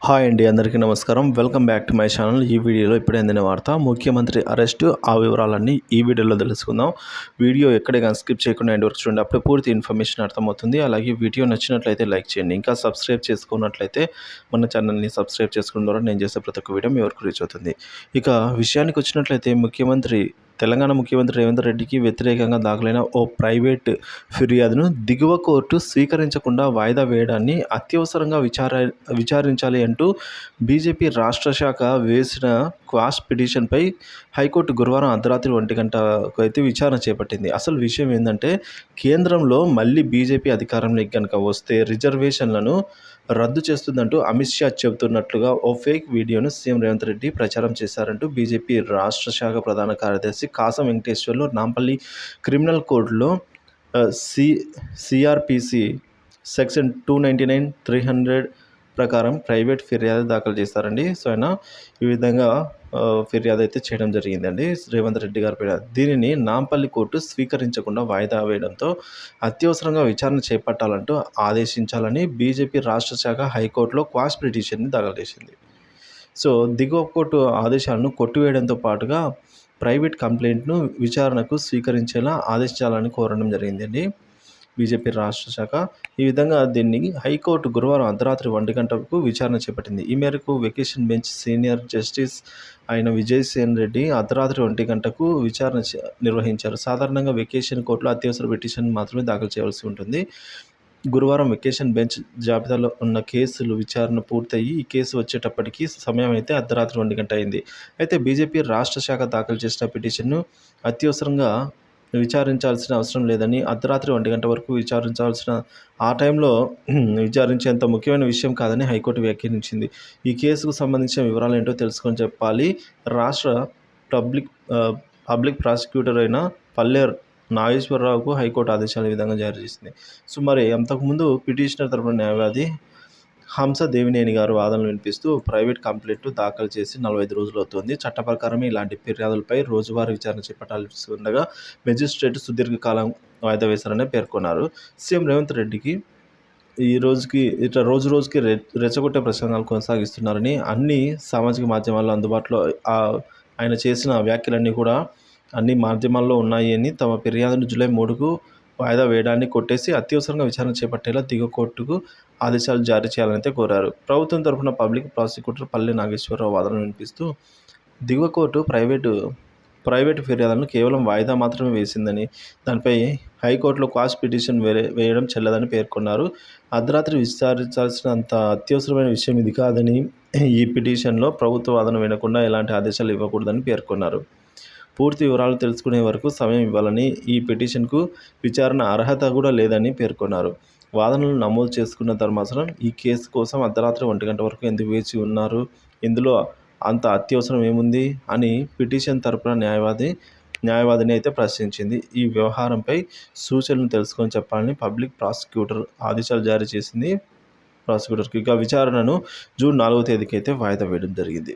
Hi అండి, అందరికీ నమస్కారం. Welcome back to my channel. ఈ వీడియోలో ఇప్పుడే అందిన వార్త, ముఖ్యమంత్రి అరెస్టు, ఆ వివరాలన్నీ ఈ వీడియోలో తెలుసుకుందాం. వీడియో ఎక్కడే కానీ స్కిప్ చేయకుండా ఎండ్ వరకు చూడండి, అప్పుడు పూర్తి ఇన్ఫర్మేషన్ అర్థమవుతుంది. అలాగే వీడియో నచ్చినట్లయితే లైక్ చేయండి. ఇంకా సబ్స్క్రైబ్ చేసుకున్నట్లయితే మన ఛానల్ని సబ్స్క్రైబ్ చేసుకోవడం ద్వారా నేను చేసే ప్రతి ఒక్క వీడియో మీ వరకు రీచ్ అవుతుంది. ఇక విషయానికి వచ్చినట్లయితే తెలంగాణ ముఖ్యమంత్రి రేవంత్ రెడ్డికి వ్యతిరేకంగా దాఖలైన ఓ ప్రైవేట్ ఫిర్యాదును దిగువ కోర్టు స్వీకరించకుండా వాయిదా వేయడాన్ని అత్యవసరంగా విచారించాలి అంటూ బీజేపీ రాష్ట్ర శాఖ వేసిన క్వాష్ పిటిషన్పై హైకోర్టు గురువారం అర్ధరాత్రి 1 గంటకు అయితే విచారణ చేపట్టింది. అసలు విషయం ఏంటంటే, కేంద్రంలో మళ్ళీ బీజేపీ అధికారంలోకి కనుక వస్తే రిజర్వేషన్లను రద్దు చేస్తుందంటూ అమిత్ షా చెబుతున్నట్లుగా ఓ ఫేక్ వీడియోను సీఎం రేవంత్ రెడ్డి ప్రచారం చేశారంటూ బీజేపీ రాష్ట్ర శాఖ ప్రధాన కార్యదర్శి కాసం వెంకటేశ్వర్లు నాంపల్లి క్రిమినల్ కోర్టులో సిఆర్పిసి సెక్షన్ 299, 300 ప్రకారం ప్రైవేట్ ఫిర్యాదు దాఖలు చేశారండి. సో ఆయన ఈ విధంగా ఫిర్యాదు అయితే చేయడం జరిగిందండి రేవంత్ రెడ్డి గారి ఫిర్యాదు. దీనిని నాంపల్లి కోర్టు స్వీకరించకుండా వాయిదా వేయడంతో అత్యవసరంగా విచారణ చేపట్టాలంటూ ఆదేశించాలని బీజేపీ రాష్ట్ర శాఖ హైకోర్టులో క్వాష్ పిటిషన్ని దాఖలు చేసింది. సో దిగువ కోర్టు ఆదేశాలను కొట్టివేయడంతో పాటుగా ప్రైవేట్ కంప్లైంట్ను విచారణకు స్వీకరించేలా ఆదేశించాలని కోరడం జరిగిందండి బీజేపీ రాష్ట్ర శాఖ. ఈ విధంగా దీన్ని హైకోర్టు గురువారం అర్ధరాత్రి 1 గంటకు విచారణ చేపట్టింది. ఈ మేరకు వెకేషన్ బెంచ్ సీనియర్ జస్టిస్ అయిన విజయసేన్ రెడ్డి అర్ధరాత్రి 1 గంటకు విచారణ నిర్వహించారు. సాధారణంగా వెకేషన్ కోర్టులో అత్యవసర పిటిషన్ మాత్రమే దాఖలు చేయాల్సి ఉంటుంది. గురువారం వెకేషన్ బెంచ్ జాబితాలో ఉన్న కేసులు విచారణ పూర్తయి ఈ కేసు వచ్చేటప్పటికి సమయం అయితే అర్ధరాత్రి 1 గంట అయింది. అయితే బీజేపీ రాష్ట్ర శాఖ దాఖలు చేసిన పిటిషన్ను అత్యవసరంగా విచారించాల్సిన అవసరం లేదని, అర్ధరాత్రి 1 గంట వరకు విచారించాల్సిన ఆ టైంలో విచారించేంత ముఖ్యమైన విషయం కాదని హైకోర్టు వ్యాఖ్యానించింది. ఈ కేసుకు సంబంధించిన వివరాలు ఏంటో తెలుసుకొని చెప్పాలి. రాష్ట్ర పబ్లిక్ ప్రాసిక్యూటర్ అయిన పల్లె నాగేశ్వరరావుకు హైకోర్టు ఆదేశాలు ఈ విధంగా జారీ చేసింది. సో మరి అంతకుముందు పిటిషనర్ తరపున న్యాయవాది హంస దేవినేని గారు వాదనలు వినిపిస్తూ ప్రైవేట్ కంప్లైంట్ దాఖలు చేసి 45 రోజులు అవుతుంది. చట్ట ప్రకారమే ఇలాంటి ఫిర్యాదులపై రోజువారీ విచారణ చేపట్టాల్సి ఉండగా మెజిస్ట్రేట్ సుదీర్ఘకాలం వాయిదా వేశారని పేర్కొన్నారు. సీఎం రేవంత్ రెడ్డికి రోజు రోజుకి రెచ్చగొట్టే ప్రసంగాలు కొనసాగిస్తున్నారని, అన్ని సామాజిక మాధ్యమాల్లో అందుబాటులో ఆయన చేసిన వ్యాఖ్యలన్నీ కూడా అన్ని మాధ్యమాల్లో ఉన్నాయి అని, తమ ఫిర్యాదును జూలై 3కు వాయిదా వేయడాన్ని కొట్టేసి అత్యవసరంగా విచారణ చేపట్టేలా దిగువ కోర్టుకు ఆదేశాలు జారీ చేయాలని కోరారు. ప్రభుత్వం తరఫున పబ్లిక్ ప్రాసిక్యూటర్ పల్లె నాగేశ్వరరావు వాదనలు వినిపిస్తూ దిగువ కోర్టు ప్రైవేటు ఫిర్యాదులను కేవలం వాయిదా మాత్రమే వేసిందని, దానిపై హైకోర్టులో క్వాష్ పిటిషన్ వేయడం చెల్లదని పేర్కొన్నారు. అర్ధరాత్రి విచారించాల్సినంత అత్యవసరమైన విషయం ఇది కాదని, ఈ పిటిషన్లో ప్రభుత్వ వాదన వినకుండా ఎలాంటి ఆదేశాలు ఇవ్వకూడదని పేర్కొన్నారు. పూర్తి వివరాలు తెలుసుకునే వరకు సమయం ఇవ్వాలని, ఈ పిటిషన్కు విచారణ అర్హత కూడా లేదని పేర్కొన్నారు. వాదనలు నమోదు చేసుకున్న ధర్మాసనం ఈ కేసు కోసం అర్ధరాత్రి 1 గంట వరకు ఎందుకు వేచి ఉన్నారు, ఇందులో అంత అత్యవసరం ఏముంది అని పిటిషన్ తరపున న్యాయవాదిని అయితే ప్రశ్నించింది. ఈ వ్యవహారంపై సూచనలు తెలుసుకొని చెప్పాలని పబ్లిక్ ప్రాసిక్యూటర్ ఆదేశాలు జారీ చేసింది ప్రాసిక్యూటర్కి. ఇక విచారణను జూన్ 4వ తేదీకి అయితే వాయిదా వేయడం జరిగింది.